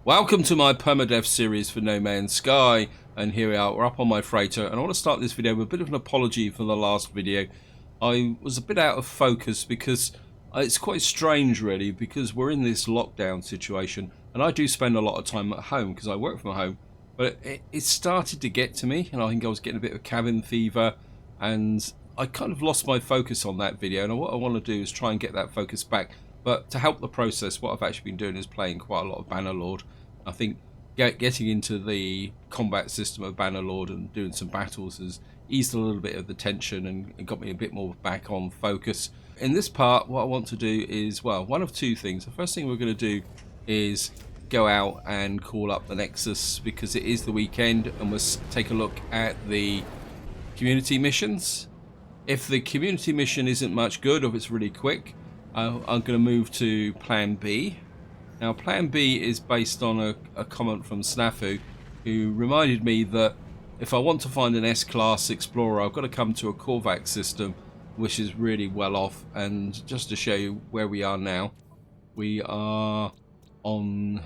Welcome to my Permadeath series for No Man's Sky, and here we are, we're up on my freighter, and I want to start this video with a bit of an apology for the last video. I was a bit out of focus because it's quite strange really, because we're in this lockdown situation, and I do spend a lot of time at home because I work from home, but it started to get to me, and I think I was getting a bit of cabin fever, and I kind of lost my focus on that video, and what I want to do is try and get that focus back. But to help the process, what I've actually been doing is playing quite a lot of Bannerlord. I think getting into the combat system of Bannerlord and doing some battles has eased a little bit of the tension and got me a bit more back on focus. In this part, what I want to do is, well, one of two things. The first thing we're going to do is go out and call up the Nexus because it is the weekend, and we'll take a look at the community missions. If the community mission isn't much good, or if it's really quick, I'm going to move to Plan B. Now, Plan B is based on a comment from Snafu, who reminded me that if I want to find an S-Class Explorer, I've got to come to a Korvax system, which is really well off. And just to show you where we are now, we are on...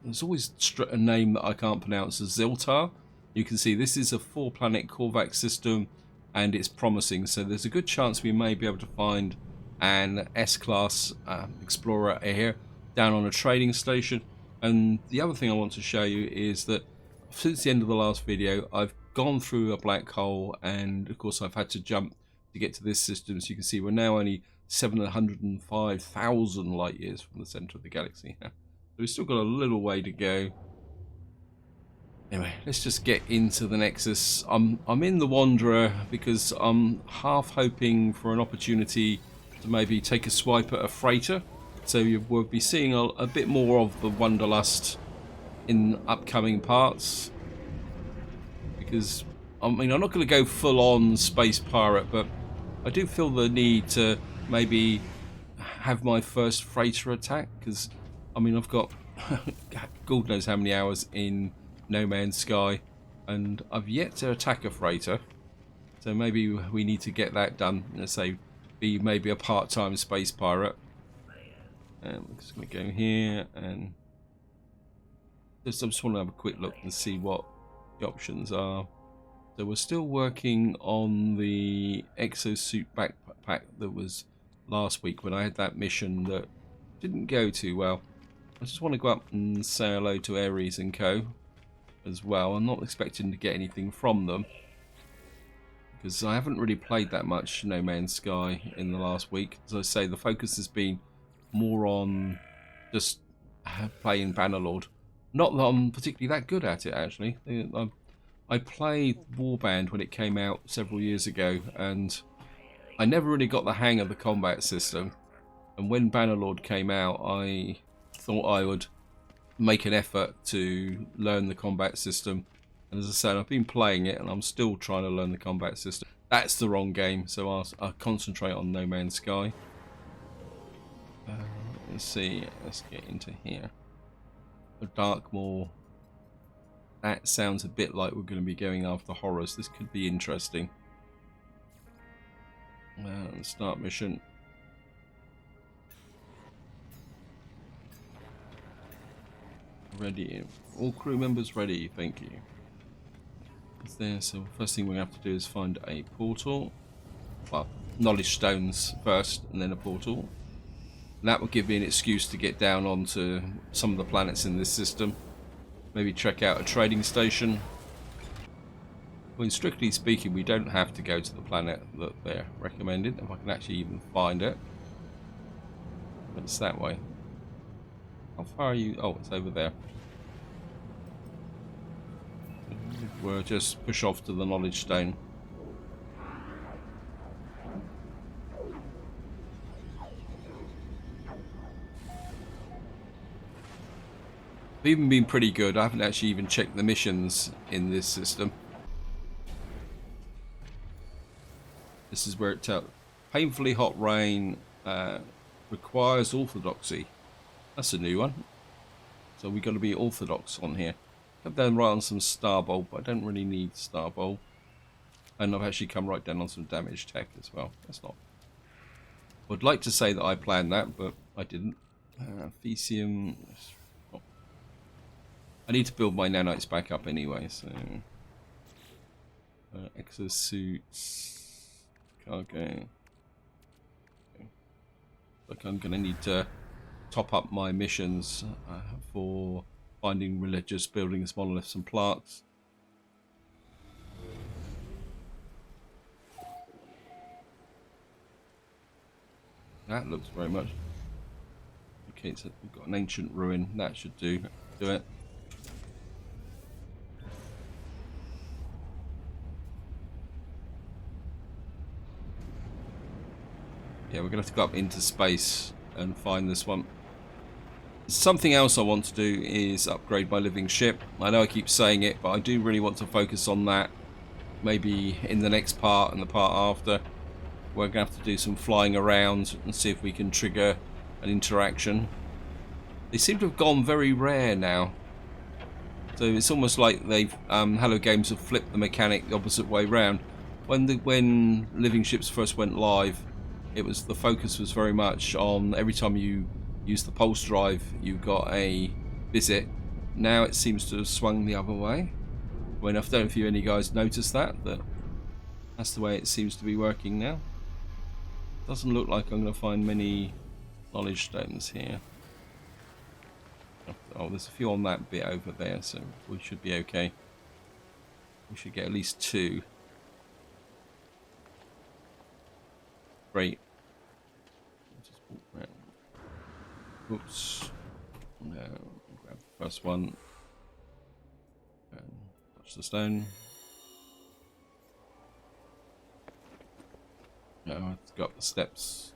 there's always a name that I can't pronounce, Ziltar. You can see this is a 4-planet Korvax system, and it's promising. So there's a good chance we may be able to find an S-Class Explorer here down on a trading station. And the other thing I want to show you is that since the end of the last video, I've gone through a black hole, and of course I've had to jump to get to this system. So you can see we're now only 705,000 light years from the center of the galaxy. So we've still got a little way to go. Anyway, let's just get into the Nexus. I'm in the Wanderer because I'm half hoping for an opportunity to maybe take a swipe at a freighter. So you will be seeing a bit more of the Wanderlust in upcoming parts. Because, I mean, I'm not going to go full on space pirate, but I do feel the need to maybe have my first freighter attack. Because, I mean, I've got God knows how many hours in No Man's Sky, and I've yet to attack a freighter. So maybe we need to get that done. Let's say, be maybe a part-time space pirate. And we're just going to go here and I just want to have a quick look and see what the options are. So we're still working on the exosuit backpack that was last week when I had that mission that didn't go too well. I just want to go up and say hello to Ares and Co. as well. I'm not expecting to get anything from them, because I haven't really played that much No Man's Sky in the last week. As I say, the focus has been more on just playing Bannerlord. Not that I'm particularly that good at it, actually. I played Warband when it came out several years ago, and I never really got the hang of the combat system. And when Bannerlord came out, I thought I would make an effort to learn the combat system. And as I said, I've been playing it, and I'm still trying to learn the combat system. That's the wrong game, so I'll concentrate on No Man's Sky. Let's see, let's get into here. A Darkmoor. That sounds a bit like we're going to be going after horrors. This could be interesting. Start mission. Ready. All crew members ready, thank you. It's there, so first thing we have to do is find a portal. Well, knowledge stones first, and then a portal. And that will give me an excuse to get down onto some of the planets in this system. Maybe check out a trading station. I mean, strictly speaking, we don't have to go to the planet that they're recommended, if I can actually even find it. But it's that way. How far are you? Oh, it's over there. We'll just push off to the knowledge stone. I've even been pretty good. I haven't actually even checked the missions in this system. This is where it tells painfully hot rain requires orthodoxy. That's a new one. So we've got to be orthodox on here. I've done right on some Starbolt, but I don't really need Starbolt. And I've actually come right down on some damage tech as well. That's not... I'd like to say that I planned that, but I didn't. Fecium... I need to build my nanites back up anyway, so... exosuits... Cargo... Okay. Look, I'm going to need to top up my missions for finding religious buildings, monoliths and plaques. That looks very much... Okay, so we've got an ancient ruin. That should do it. Yeah, we're going to have to go up into space and find this one. Something else I want to do is upgrade my living ship. I know I keep saying it, but I do really want to focus on that. Maybe in the next part and the part after. We're going to have to do some flying around and see if we can trigger an interaction. They seem to have gone very rare now. So it's almost like they've Hello Games have flipped the mechanic the opposite way round. When living ships first went live, it was the focus was very much on every time you use the pulse drive you got a visit. Now it seems to have swung the other way. I mean, I don't know if any guys noticed that, but that's the way it seems to be working now. Doesn't look like I'm going to find many knowledge stones here. Oh, there's a few on that bit over there, so we should be okay. We should get at least 2. Great. Just walk around. Oops. No, grab the first one. And touch the stone. No, it's got the steps.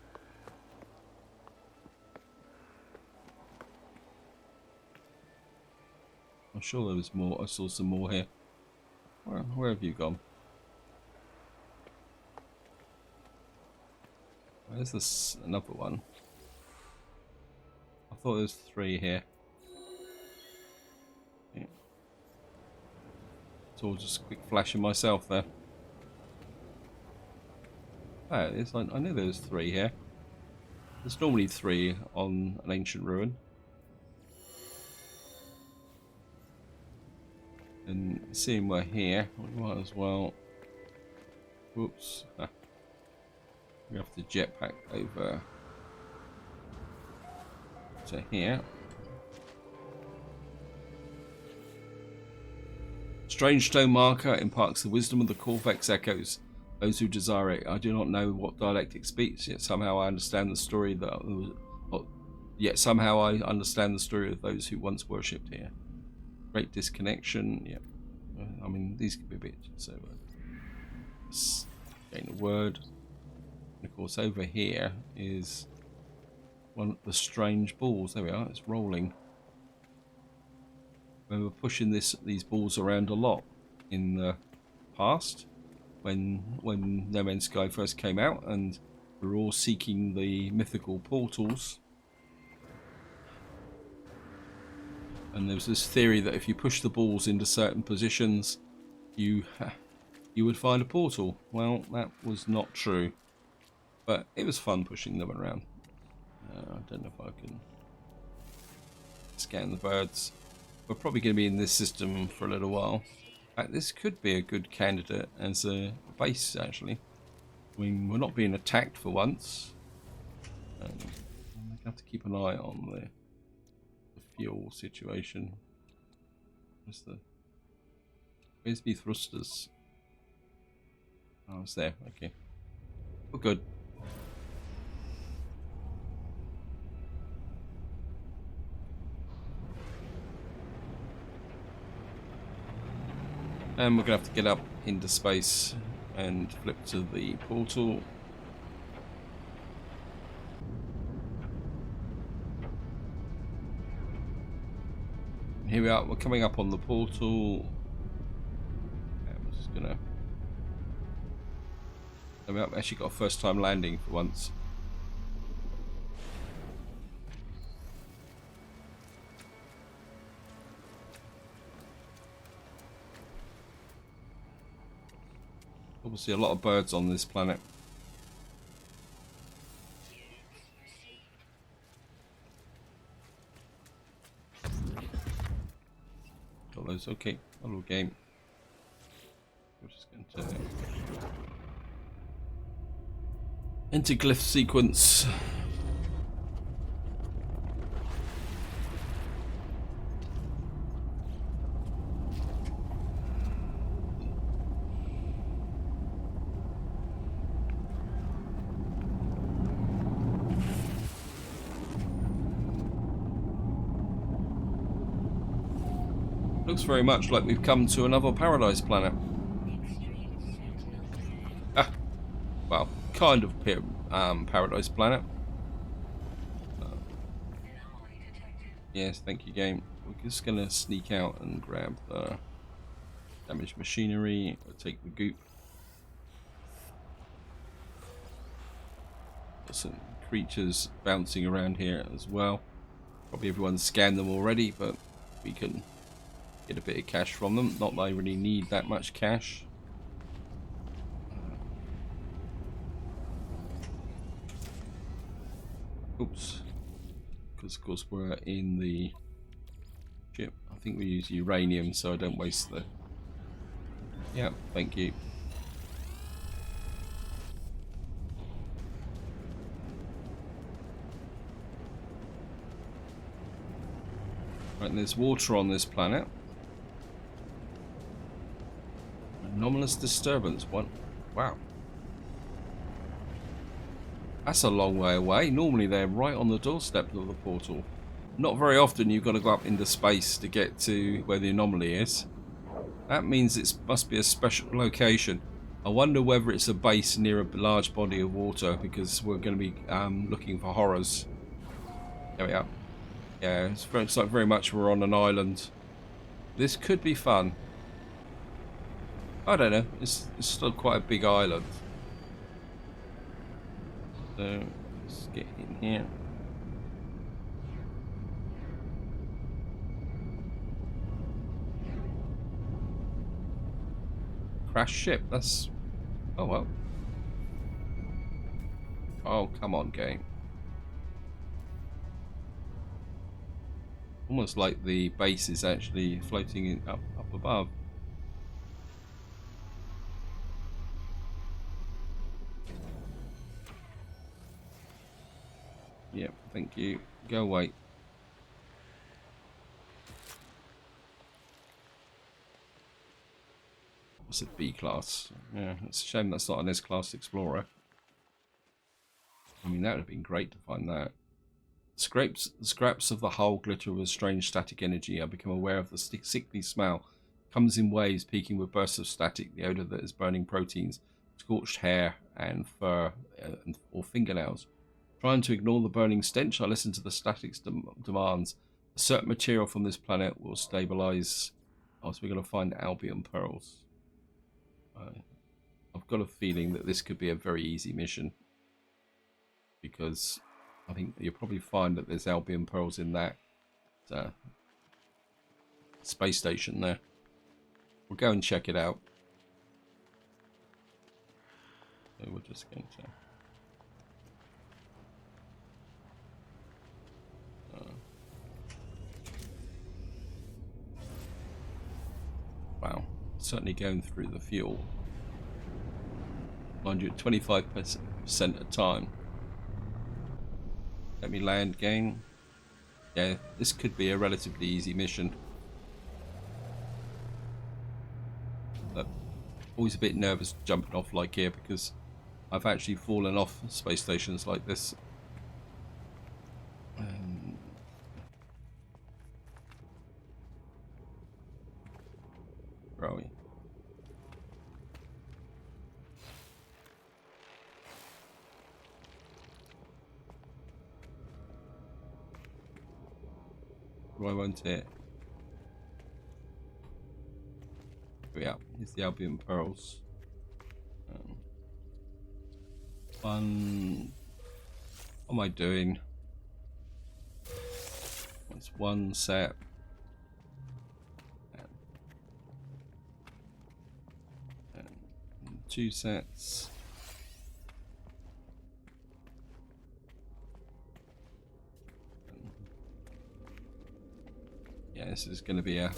I'm sure there was more. I saw some more here. Where have you gone? Where's this? Another one. I thought there was 3 here. Yeah. It's all just a quick flashing myself there. Oh, it is. I knew there was 3 here. There's normally 3 on an ancient ruin. And seeing we're here, we might as well. Whoops. We have to jetpack over to here. Strange stone marker imparts the wisdom of the Corvex echoes. Those who desire it. I do not know what dialectic speaks, yet somehow I understand the story somehow I understand the story of those who once worshipped here. Great disconnection. Yep. I mean, these could be a bit. So, gain a word. And of course, over here is one of the strange balls. There we are. It's rolling. We were pushing these balls around a lot in the past, when No Man's Sky first came out, and we were all seeking the mythical portals. And there was this theory that if you push the balls into certain positions, you would find a portal. Well, that was not true, but it was fun pushing them around. I don't know if I can scan the birds. We're probably going to be in this system for a little while. In fact, this could be a good candidate as a base, actually. I mean, we're not being attacked for once. We have to keep an eye on the fuel situation. Where's the thrusters? Oh, it's there. Okay. We're good. And we're gonna have to get up into space and flip to the portal. Here we are, we're coming up on the portal. I'm just gonna... I've actually got a first time landing for once. Obviously a lot of birds on this planet. Got those. Okay, hello game. We're just going to enter glyph sequence. Looks very much like we've come to another paradise planet. Ah, well, kind of paradise planet. Yes, thank you, game. We're just gonna sneak out and grab the damaged machinery. We'll take the goop. Got some creatures bouncing around here as well. Probably everyone's scanned them already, but we can get a bit of cash from them. Not that I really need that much cash. Oops. Because of course we're in the ship. I think we use uranium so I don't waste the... Yeah, thank you. Right, and there's water on this planet. Anomalous disturbance. What? Wow. That's a long way away. Normally they're right on the doorstep of the portal. Not very often you've got to go up into space to get to where the anomaly is. That means it must be a special location. I wonder whether it's a base near a large body of water, because we're going to be looking for horrors. There we are. Yeah, it's like very much we're on an island. This could be fun. I don't know. It's still quite a big island. So let's get in here. Crash ship. That's... Oh well. Oh, come on, game. Almost like the base is actually floating up above. Yep, thank you. Go away. What's it, B class? Yeah, it's a shame that's not an S class Explorer. I mean, that would have been great to find that. Scraps of the hull glitter with strange static energy. I become aware of the sickly smell. Comes in waves, peaking with bursts of static. The odor that is burning proteins, scorched hair and fur, or fingernails. Trying to ignore the burning stench, I listen to the static's demands. A certain material from this planet will stabilize. Oh, so we're going to find albumen pearls. I've got a feeling that this could be a very easy mission, because I think you'll probably find that there's albumen pearls in that space station there. We'll go and check it out. So we're just going to... Wow, certainly going through the fuel. Mind you, 25% of time. Let me land, game. Yeah, this could be a relatively easy mission. But always a bit nervous jumping off like here, because I've actually fallen off space stations like this. Where are we? Why won't it? Here we are. Here's the albumen pearls. What am I doing? It's one set. And 2 sets. Yeah, this is going to be a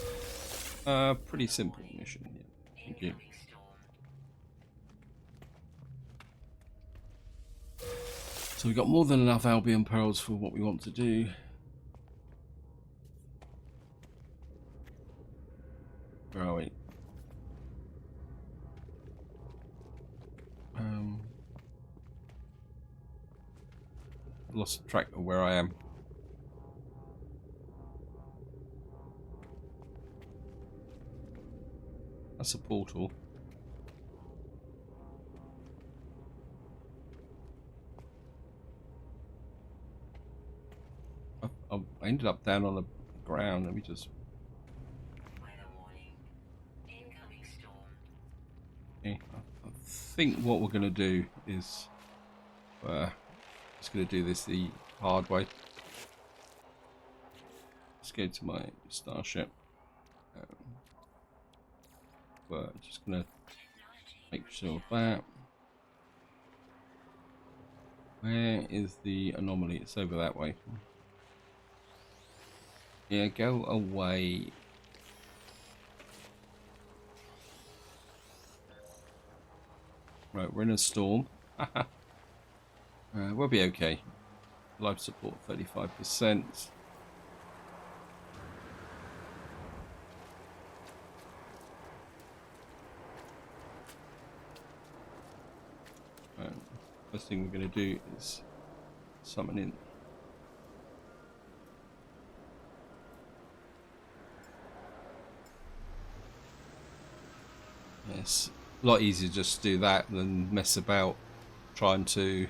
Pretty simple mission. Yeah. Thank you. So we've got more than enough Albumen pearls for what we want to do. Where are we? Lost track of where I am. That's a portal. I ended up down on the ground. Let me just. Okay. I think what we're going to do is just going to do this the hard way. Let's go to my starship. But just going to make sure of that. Where is the anomaly? It's over that way. Yeah, go away. Right, we're in a storm. We'll be okay. Life support 35%. First thing we're going to do is summon in. Yes, a lot easier just to do that than mess about trying to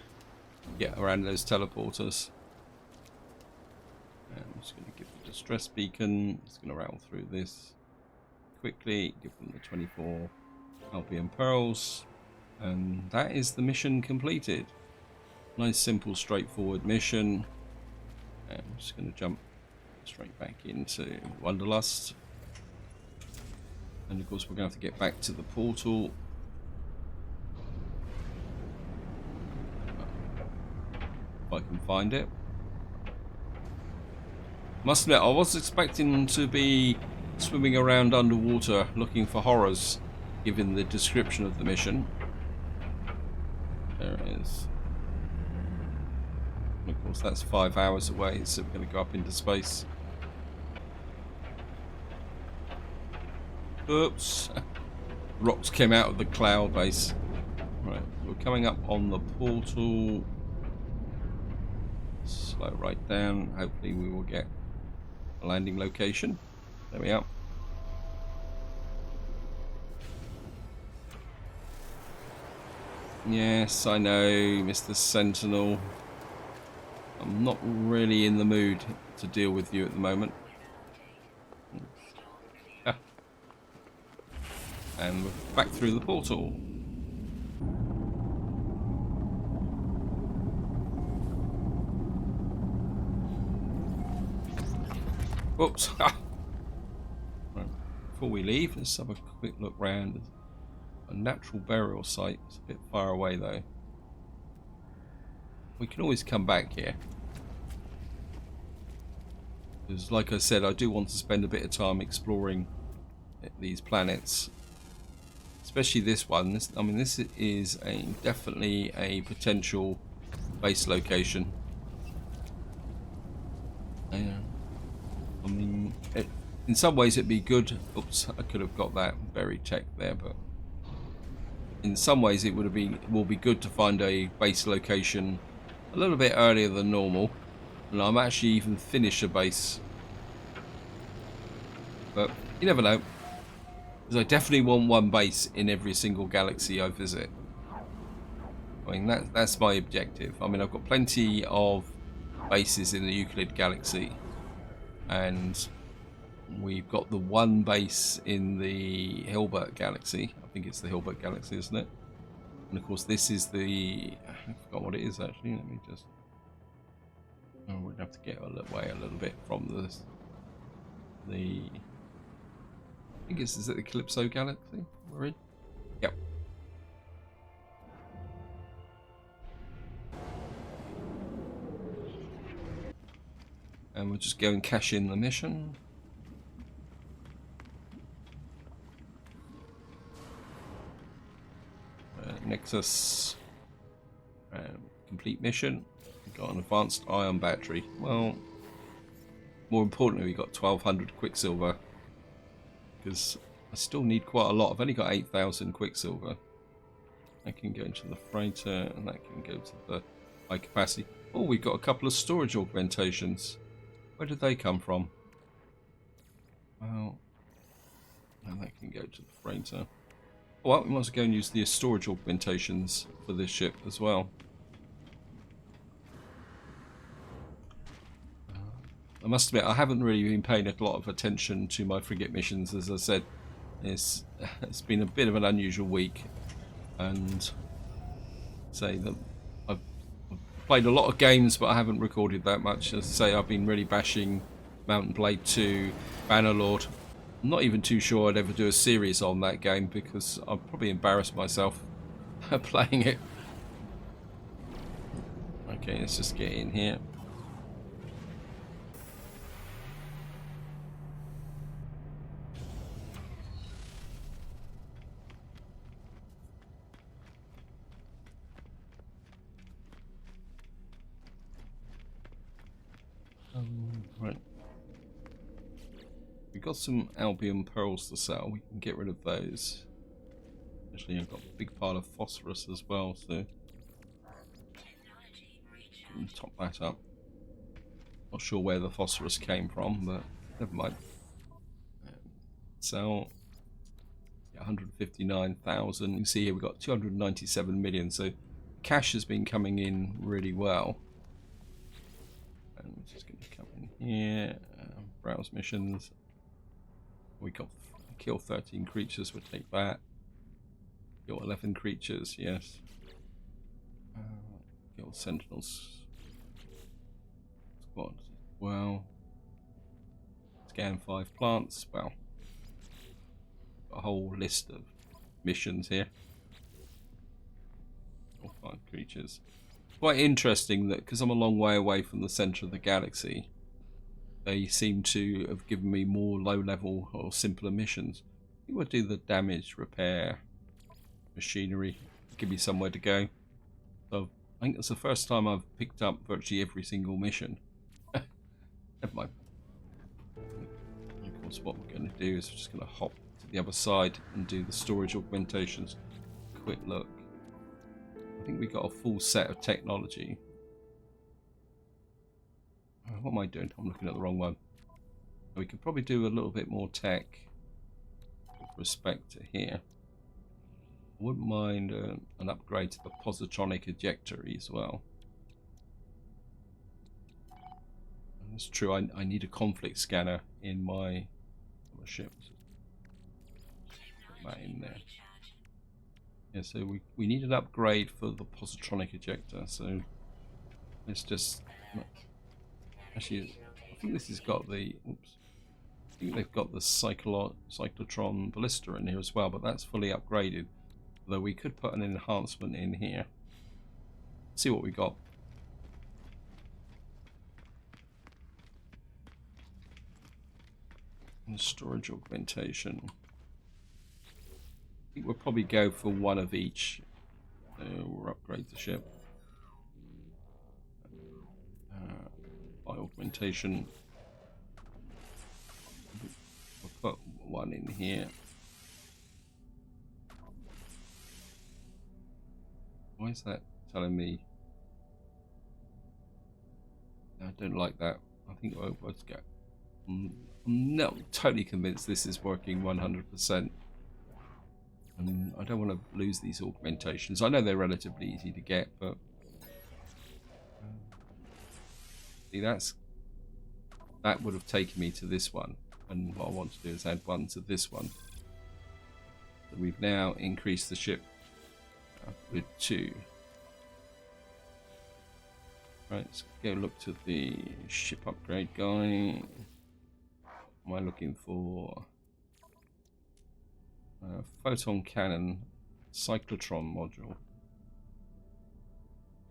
get around those teleporters. And I'm just going to give the distress beacon. It's going to rattle through this quickly. Give them the 24 Albumen pearls. And that is the mission completed. Nice, simple, straightforward mission. And I'm just going to jump straight back into Wanderlust. And of course we're going to have to get back to the portal. If I can find it. Must admit, I was expecting to be swimming around underwater looking for horrors, given the description of the mission. There it is. And of course that's 5 hours away, so we're going to go up into space. Oops. Rocks came out of the cloud base. Right, we're coming up on the portal. Slow right down. Hopefully we will get a landing location. There we are. Yes, I know, Mr. Sentinel. I'm not really in the mood to deal with you at the moment. And we're back through the portal. Whoops. Right. Before we leave, let's have a quick look round. A natural burial site. It's a bit far away though. We can always come back here. Because like I said, I do want to spend a bit of time exploring these planets. Especially this one. I mean, this is definitely a potential base location. Yeah. I mean, in some ways it'd be good. Oops, I could have got that buried tech there, but in some ways it will be good to find a base location a little bit earlier than normal, and I'm actually even finish a base. But you never know. Because I definitely want one base in every single galaxy I visit. I mean, that's my objective. I mean, I've got plenty of bases in the Euclid galaxy. And we've got the one base in the Hilbert galaxy. I think it's the Hilbert galaxy, isn't it? And of course, this is the... I forgot what it is, actually. Let me just... Oh, we're going to have to get away a little bit from this. I think is it the Calypso galaxy we're in? Yep. And we'll just go and cash in the mission. Nexus. Complete mission. We've got an advanced ion battery. Well, more importantly, we got 1200 Quicksilver. Because I still need quite a lot. I've only got 8,000 Quicksilver. That can go into the freighter, and that can go to the high capacity. Oh, we've got a couple of storage augmentations. Where did they come from? Well, and that can go to the freighter. Well, we might as well go and use the storage augmentations for this ship as well. I must admit, I haven't really been paying a lot of attention to my frigate missions. As I said, it's been a bit of an unusual week, and say that I've played a lot of games, but I haven't recorded that much. As I say, I've been really bashing Mountain Blade 2, Bannerlord. I'm not even too sure I'd ever do a series on that game because I'd probably embarrass myself playing it. Okay, let's just get in here. Right. We've got some Albumen pearls to sell. We can get rid of those. Actually, I've got a big pile of phosphorus as well, so can top that up. Not sure where the phosphorus came from, but never mind. Sell 159,000. You can see here we've got 297 million, so cash has been coming in really well. And we're just going to come in here, browse missions. We got kill 13 creatures, we'll take that. Kill 11 creatures, yes. Kill sentinels. Squad, well. Scan 5 plants, well. A whole list of missions here. Or 5 creatures. Quite interesting that because I'm a long way away from the centre of the galaxy, they seem to have given me more low-level or simpler missions. I think we'll do the damage, repair, machinery, give me somewhere to go. So I think that's the first time I've picked up virtually every single mission. Never mind. Of course, what we're going to do is we're just going to hop to the other side and do the storage augmentations. Quick look. I think we got a full set of technology. What am I doing? I'm looking at the wrong one. We could probably do a little bit more tech with respect to here. I wouldn't mind an upgrade to the positronic ejector as well. And it's true, I need a conflict scanner in my ship. Put that in there. Yeah, so we need an upgrade for the positronic ejector, so let's just... Actually, I think this has got the... Oops. I think they've got the cyclotron ballista in here as well, but that's fully upgraded. Though we could put an enhancement in here. See what we got. And storage augmentation. I think we'll probably go for one of each. We'll upgrade the ship. By augmentation. We'll put one in here. Why is that telling me? I don't like that. I think let's go. I'm not totally convinced this is working 100%. And I don't want to lose these augmentations. I know they're relatively easy to get, but see, that would have taken me to this one, and what I want to do is add one to this one. So we've now increased the ship with 2. Right, let's go look to the ship upgrade guy. Am I looking for photon cannon cyclotron module?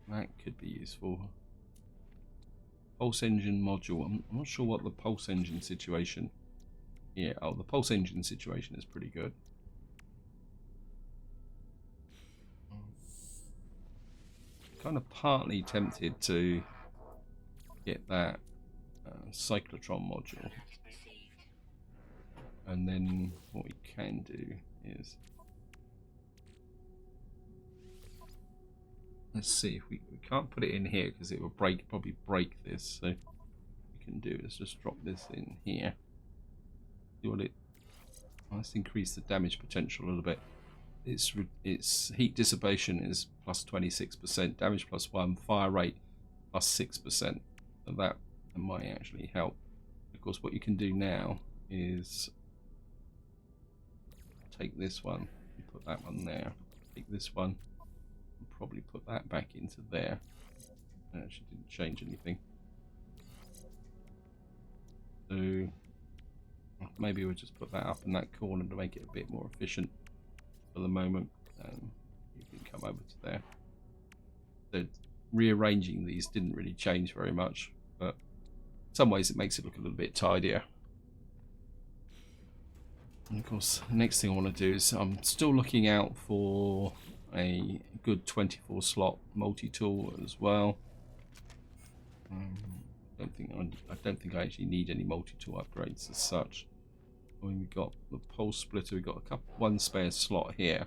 That could be useful. Pulse engine module. I'm not sure what the pulse engine situation. Yeah, oh, the pulse engine situation is pretty good. kind of partly tempted to get that cyclotron module, and then what we can do is, let's see if we can't put it in here because it will probably break this. So what we can do is just drop this in here. See what it. Let's increase the damage potential a little bit. Its heat dissipation is plus 26%, damage plus 1, fire rate plus 6%. So that might actually help. Of course, what you can do now is take this one, and put that one there. Take this one, and probably put that back into there. That actually didn't change anything. So maybe we'll just put that up in that corner to make it a bit more efficient for the moment. You can come over to there. So rearranging these didn't really change very much, but in some ways it makes it look a little bit tidier. And of course, the next thing I want to do is I'm still looking out for a good 24 slot multi-tool as well. I don't think I actually need any multi-tool upgrades as such. I mean, we've got the pulse splitter, we've got one spare slot here.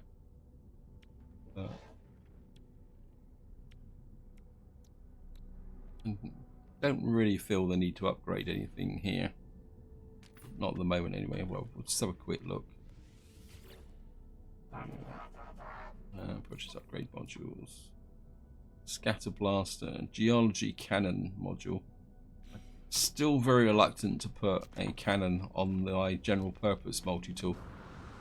Don't really feel the need to upgrade anything here. Not at the moment anyway. Well, we'll just have a quick look. Purchase upgrade modules. Scatter blaster, geology cannon module. Still very reluctant to put a cannon on the general purpose multi-tool.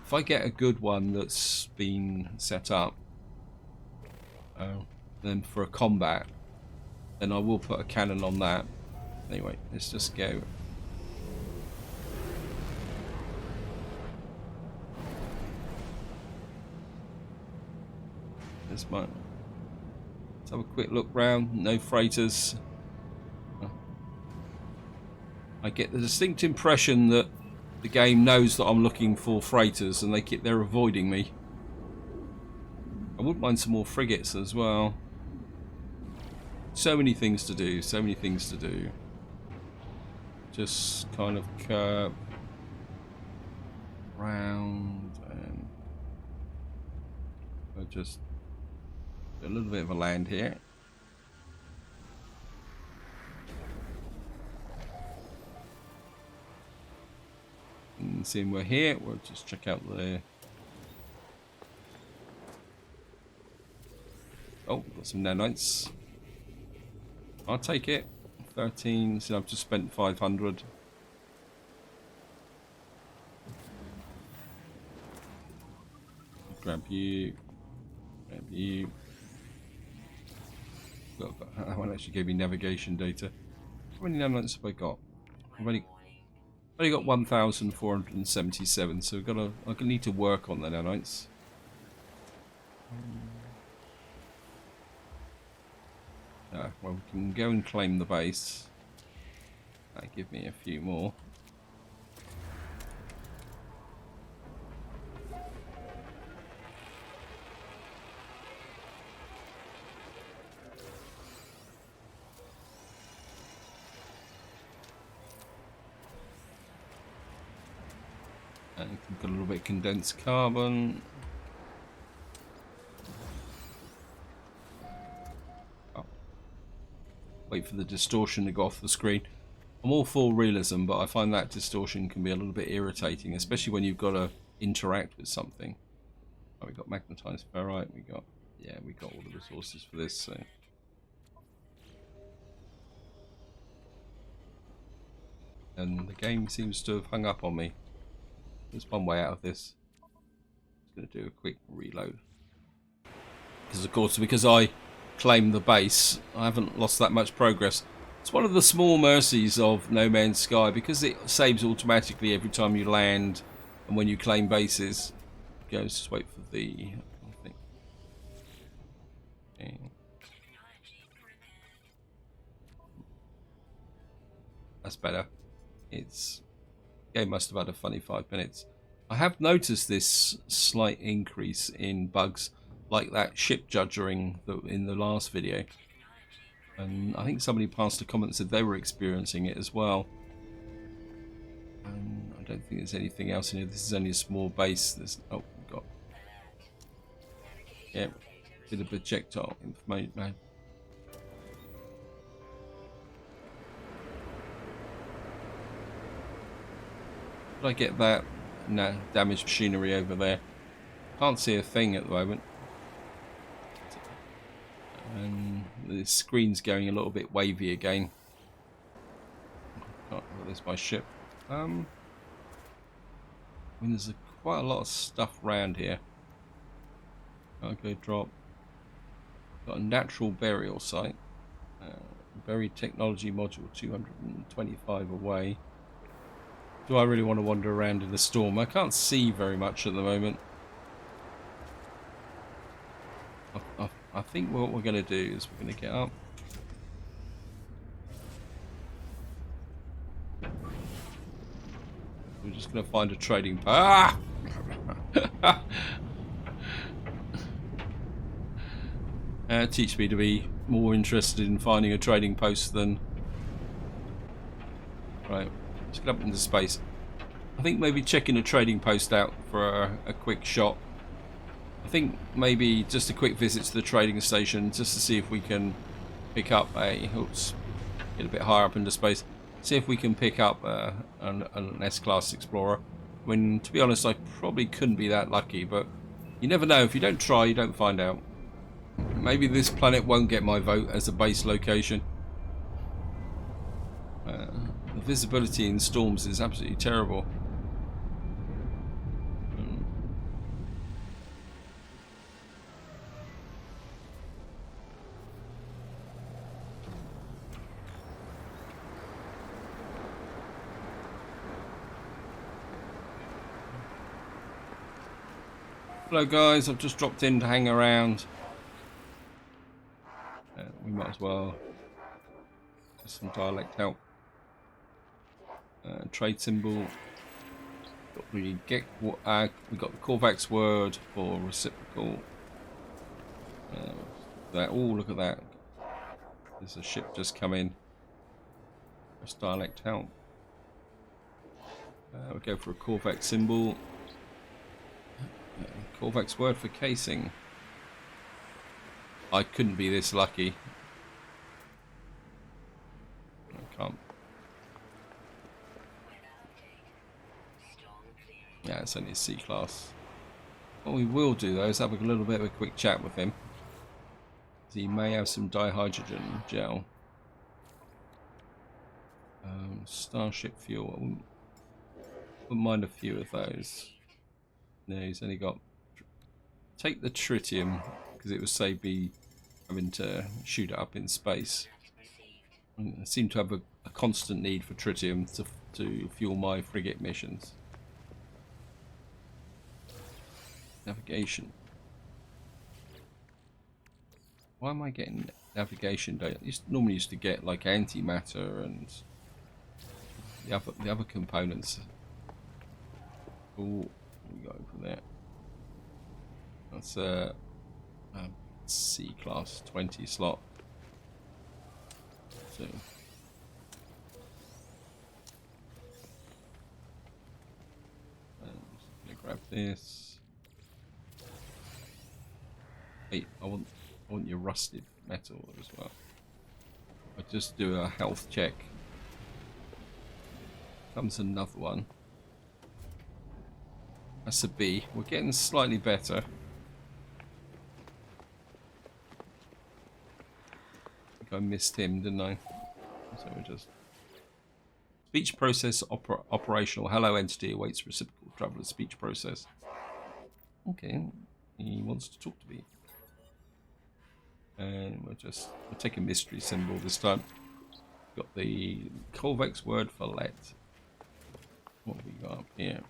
If I get a good one that's been set up, then for a combat, then I will put a cannon on that. Anyway, let's just go. Let's have a quick look round. No freighters. I get the distinct impression that the game knows that I'm looking for freighters and they're avoiding me. I wouldn't mind some more frigates as well. So many things to do, so many things to do. Just kind of curve round and I'll just do a little bit of a land here. And seeing we're here, we'll just check out the. Oh, got some nanites. I'll take it. 13. So I've just spent 500. Grab you. Grab you. Well, that one actually gave me navigation data. How many nanites have I got? I've only got 1,477, so I need to work on the nanites. Well, we can go and claim the base. That'll give me a few more. And we've got a little bit of condensed carbon. Oh. Wait for the distortion to go off the screen. I'm all for realism, but I find that distortion can be a little bit irritating, especially when you've got to interact with something. Oh, we got magnetized ferrite. We got all the resources for this. So. And the game seems to have hung up on me. There's one way out of this. I'm going to do a quick reload. Because of course, because I claimed the base, I haven't lost that much progress. It's one of the small mercies of No Man's Sky, because it saves automatically every time you land and when you claim bases. Okay, let's just wait for the... I think. Okay. That's better. It's... game must have had a funny 5 minutes. I have noticed this slight increase in bugs. like that ship judging in the last video. And I think somebody passed a comment that said they were experiencing it as well. I don't think there's anything else in here. This is only a small base. There's we've got a bit of projectile information. No. Did I get that? No, damaged machinery over there. Can't see a thing at the moment. And the screen's going a little bit wavy again. Oh, there's my ship. I mean, there's quite a lot of stuff around here. Cargo drop. Got a natural burial site. Buried technology module 225 away. Do I really want to wander around in the storm? I can't see very much at the moment. I think what we're going to do is we're going to get up. We're just going to find a trading post. Ah! Teach me to be more interested in finding a trading post than... Right, let's get up into space. I think maybe checking a trading post out for a quick shot. I think maybe just a quick visit to the trading station just to see if we can pick up a... Oops, get a bit higher up into space. See if we can pick up an S-Class Explorer. When, to be honest, I probably couldn't be that lucky, but you never know. If you don't try, you don't find out. Maybe this planet won't get my vote as a base location. The visibility in storms is absolutely terrible. Hello guys, I've just dropped in to hang around. We might as well get some dialect help. Trade symbol. We got the Corvax word for reciprocal. Oh, look at that! There's a ship just come in. There's dialect help. We'll go for a Corvax symbol. Corvax word for casing. I couldn't be this lucky. I can't. Yeah, it's only a C-class. What we will do though is have a little bit of a quick chat with him. He may have some dihydrogen gel. Starship fuel. Wouldn't mind a few of those. No, he's only got... Take the tritium, because it would save me having to shoot it up in space. I seem to have a constant need for tritium to fuel my frigate missions. Navigation. Why am I getting navigation data? Normally used to get like antimatter and the other components. Oh, we go for that. That's a C-class 20 slot. So I'm just gonna grab this. Hey, I want your rusted metal as well. I'll just do a health check. Comes another one. That's a B. We're getting slightly better. I think I missed him, didn't I? So we're just... Speech process operational. Hello entity awaits reciprocal traveler speech process. Okay, he wants to talk to me. And we'll take a mystery symbol this time. Got the Corvax word for let. What have we got up here?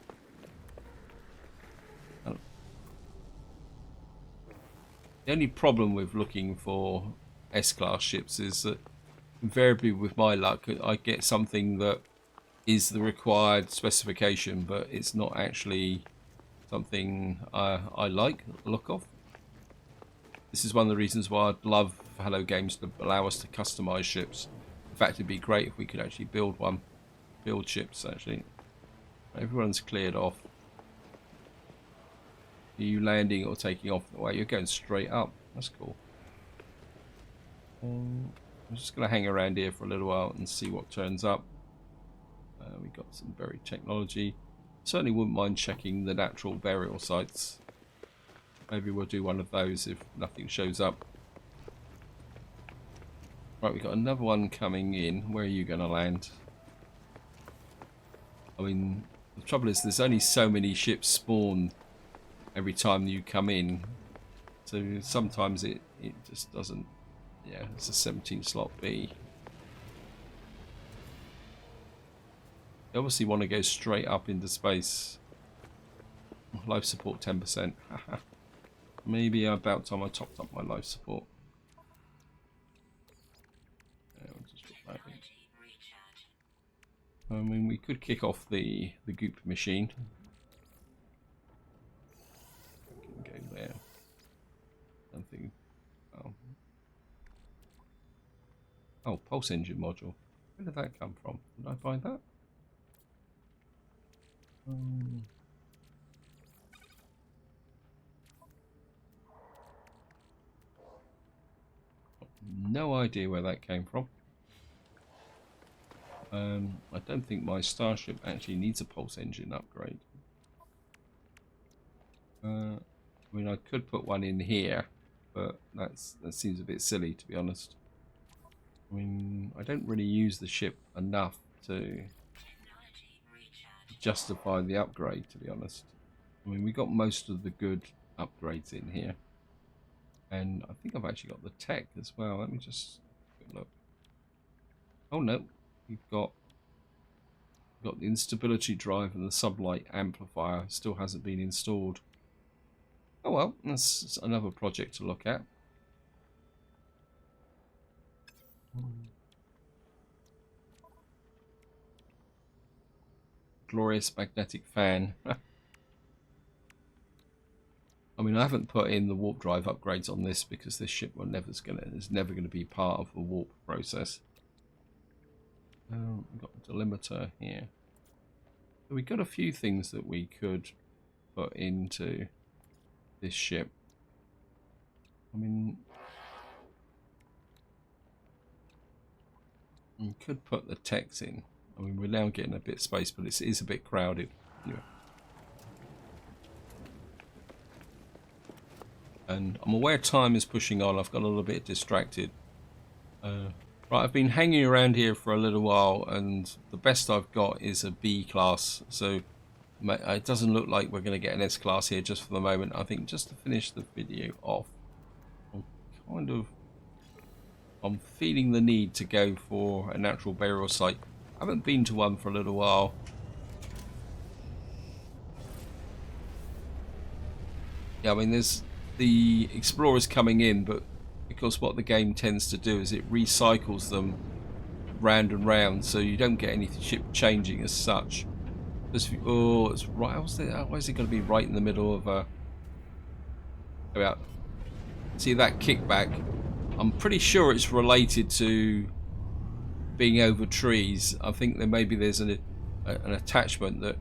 The only problem with looking for S-class ships is that invariably with my luck I get something that is the required specification, but it's not actually something I like the look of. This is one of the reasons why I'd love Hello Games to allow us to customize ships. In fact, it'd be great if we could actually build ships actually. Everyone's cleared off. Are you landing or taking off? Well, you're going straight up. That's cool. I'm just going to hang around here for a little while and see what turns up. We got some buried technology. Certainly wouldn't mind checking the natural burial sites. Maybe we'll do one of those if nothing shows up. Right, we've got another one coming in. Where are you going to land? I mean, the trouble is there's only so many ships spawn every time you come in. So sometimes it just doesn't. Yeah, it's a 17 slot B. You obviously want to go straight up into space. Life support 10%. Maybe about time I topped up my life support. Yeah, we'll just put that in. I mean, we could kick off the goop machine. We can go there. Something. Oh, pulse engine module. Where did that come from? Did I find that? No idea where that came from. I don't think my starship actually needs a pulse engine upgrade. I mean, I could put one in here, but that seems a bit silly, to be honest. I mean, I don't really use the ship enough to justify the upgrade, to be honest. I mean, we got most of the good upgrades in here. And I think I've actually got the tech as well. Let me just look. Oh no, we've got the instability drive and the sublight amplifier still hasn't been installed. Oh well, that's another project to look at. Glorious magnetic fan. I mean, I haven't put in the warp drive upgrades on this because this ship is never gonna be part of the warp process. We've got a delimiter here. So we've got a few things that we could put into this ship. I mean, we could put the techs in. I mean, we're now getting a bit of space, but it is a bit crowded. Anyway. And I'm aware time is pushing on. I've got a little bit distracted. Right, I've been hanging around here for a little while, and the best I've got is a B class. So it doesn't look like we're going to get an S class here just for the moment. I think just to finish the video off, I'm feeling the need to go for a natural burial site. I haven't been to one for a little while. Yeah, I mean, there's the explorers coming in, but because what the game tends to do is it recycles them round and round, so you don't get any ship changing as such. Oh, it's right. Why is it going to be right in the middle of a? See that kickback? I'm pretty sure it's related to being over trees. I think there's an attachment that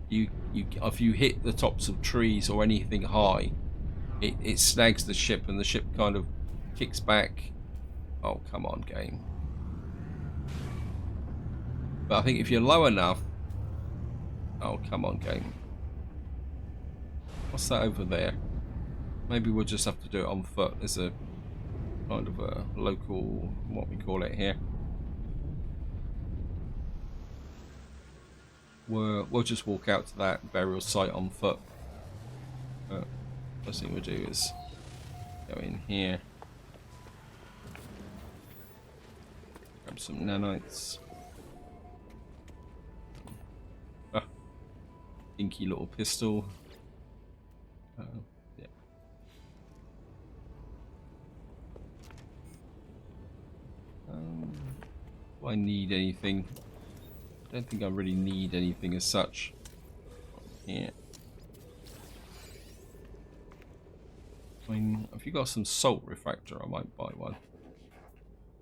you if you hit the tops of trees or anything high, it snags the ship and the ship kind of kicks back. Oh, come on, game. But I think if you're low enough... Oh, come on, game. What's that over there? Maybe we'll just have to do it on foot. There's a kind of a local, what we call it here. We'll just walk out to that burial site on foot. First thing we'll do is go in here. Grab some nanites. Inky little pistol. Yeah. Do I need anything? I don't think I really need anything as such. Here. I mean, if you got some salt refractor, I might buy one.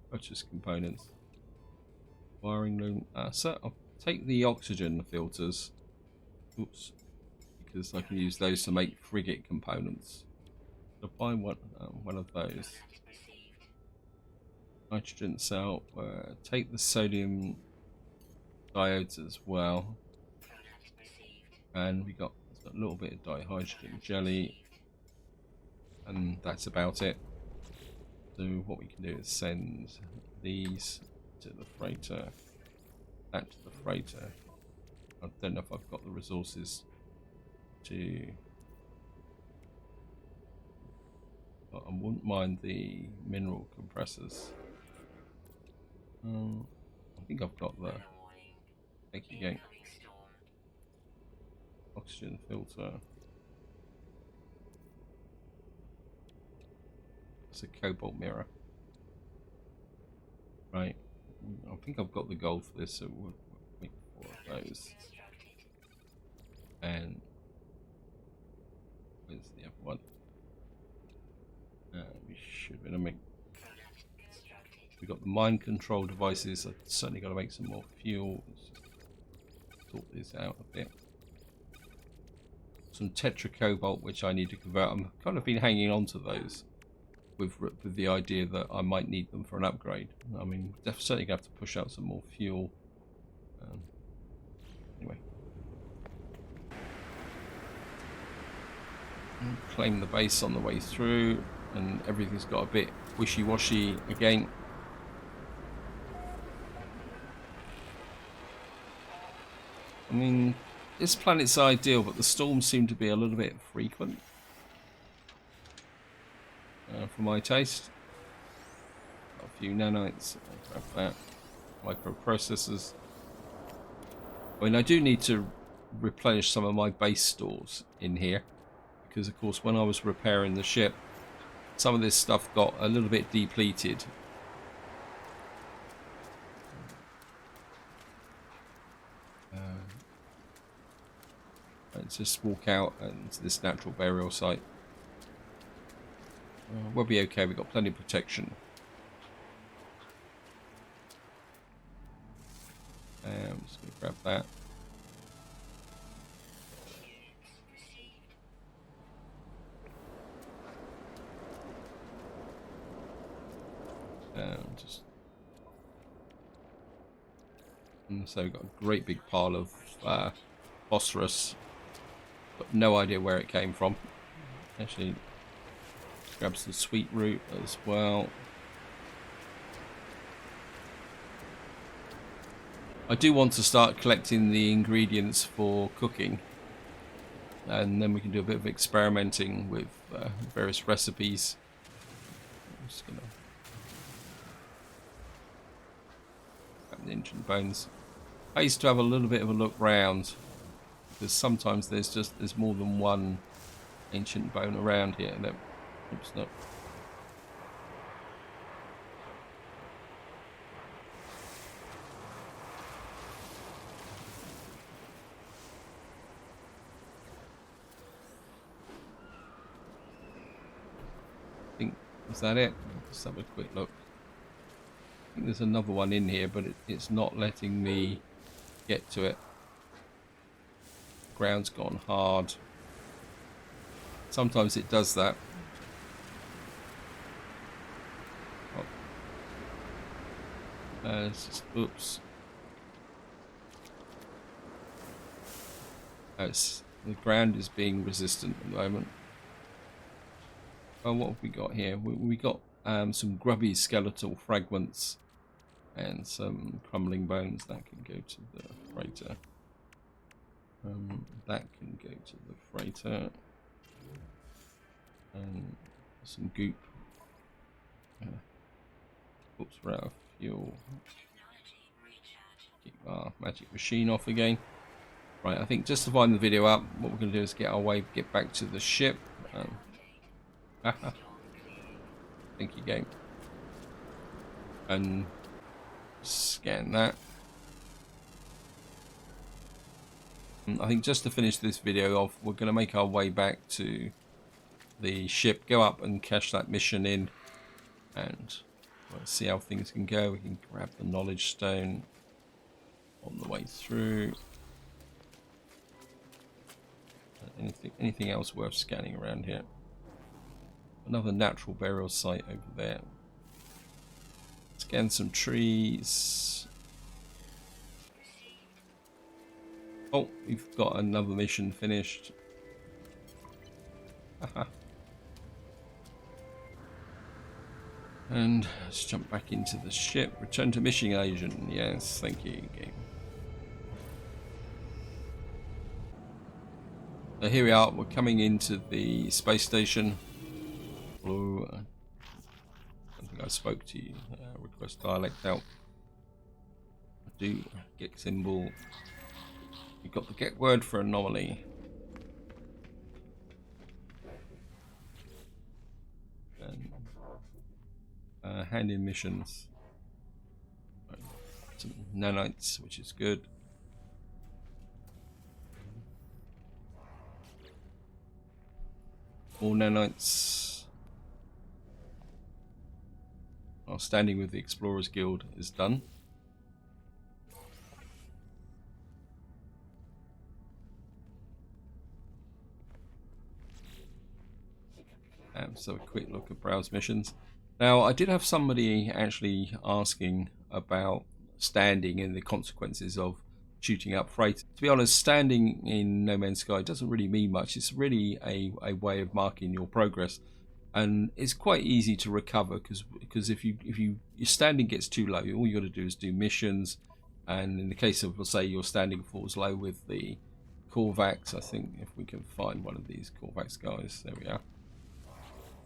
Purchase components. Wiring loom. So I'll take the oxygen filters. Oops. Because I can use those to make frigate components. So buy one of those. Nitrogen cell. Take the sodium diodes as well. And we got a little bit of dihydrogen jelly. And that's about it. So what we can do is send these to the freighter, that to the freighter. I don't know if I've got the resources to... But I wouldn't mind the mineral compressors. I think I've got the... Thank you, gang. Oxygen filter. It's a cobalt mirror. Right. I think I've got the gold for this, so we'll make 4 of those. And where's the other one? We should be able to make... We've got the mind control devices. I've certainly got to make some more fuel. Let's just sort this out a bit. Some tetracobalt, which I need to convert. I'm kind of been hanging on to those with the idea that I might need them for an upgrade. I mean, certainly going to have to push out some more fuel. Anyway. Claim the base on the way through, and everything's got a bit wishy-washy again. I mean, this planet's ideal, but the storms seem to be a little bit frequent. For my taste. A few nanites, I'll grab that. Microprocessors. I mean, I do need to replenish some of my base stores in here, because of course when I was repairing the ship, some of this stuff got a little bit depleted. Let's just walk out into this natural burial site. We'll be okay, we've got plenty of protection. I'm just going to grab that. So we've got a great big pile of phosphorus. Got no idea where it came from. Actually, grab some sweet root as well. I do want to start collecting the ingredients for cooking, and then we can do a bit of experimenting with various recipes. I'm just gonna grab the ancient bones. I used to have a little bit of a look round, because sometimes there's more than one ancient bone around here. No, oops, no. I think, is that it? Let's have a quick look. I think there's another one in here, but it's not letting me get to it. Ground's gone hard. Sometimes it does that. Oh. It's just, oops. The ground is being resistant at the moment. Oh, what have we got here? We got some grubby skeletal fragments and some crumbling bones. That can go to the freighter. That can go to the freighter. And some goop. Oops, we're out of fuel. Keep our magic machine off again. Right, I think just to wind the video up, what we're going to do is get back to the ship. Thank you, game. And scan that. I think just to finish this video off, we're going to make our way back to the ship, go up and cash that mission in, and let's see how things can go. We can grab the knowledge stone on the way through. Anything else worth scanning around here? Another natural burial site over there. Scan some trees. Oh, we've got another mission finished. And let's jump back into the ship. Return to mission agent. Yes, thank you, game. So here we are. We're coming into the space station. Hello. I don't think I spoke to you. Request dialect out. I do. Get symbol. You've got the get word for anomaly. And hand in missions. Right. Some nanites, which is good. More nanites. Our standing with the Explorers Guild is done. So a quick look at browse missions. Now, I did have somebody actually asking about standing and the consequences of shooting up freight. To be honest, standing in No Man's Sky doesn't really mean much. It's really a way of marking your progress, and it's quite easy to recover because if your standing gets too low, all you got to do is do missions. And in the case of, let's say, your standing falls low with the Corvax, I think if we can find one of these Corvax guys, there we are.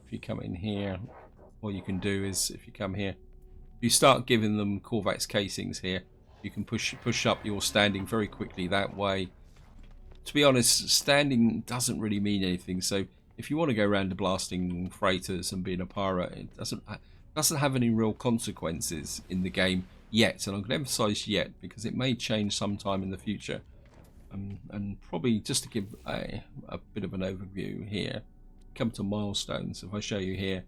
If you come in here, what you can do is, if you come here, if you start giving them Corvax casings here, you can push up your standing very quickly that way. To be honest, standing doesn't really mean anything. So if you want to go around to blasting freighters and being a pirate, it doesn't have any real consequences in the game yet. And I'm going to emphasize yet because it may change sometime in the future. And probably just to give a bit of an overview here, come to milestones. If I show you here,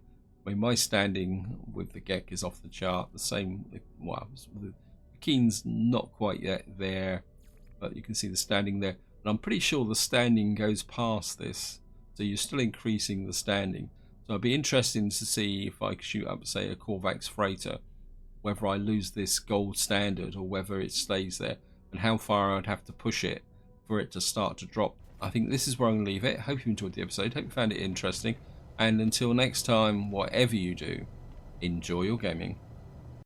I mean, my standing with the Gek is off the chart. The same, well, the Keen's not quite yet there, but you can see the standing there. And I'm pretty sure the standing goes past this, so you're still increasing the standing. So it'd be interesting to see if I shoot up, say, a Corvax freighter, whether I lose this gold standard or whether it stays there, and how far I'd have to push it for it to start to drop. I think this is where I'm going to leave it. Hope you enjoyed the episode. Hope you found it interesting. And until next time, whatever you do, enjoy your gaming.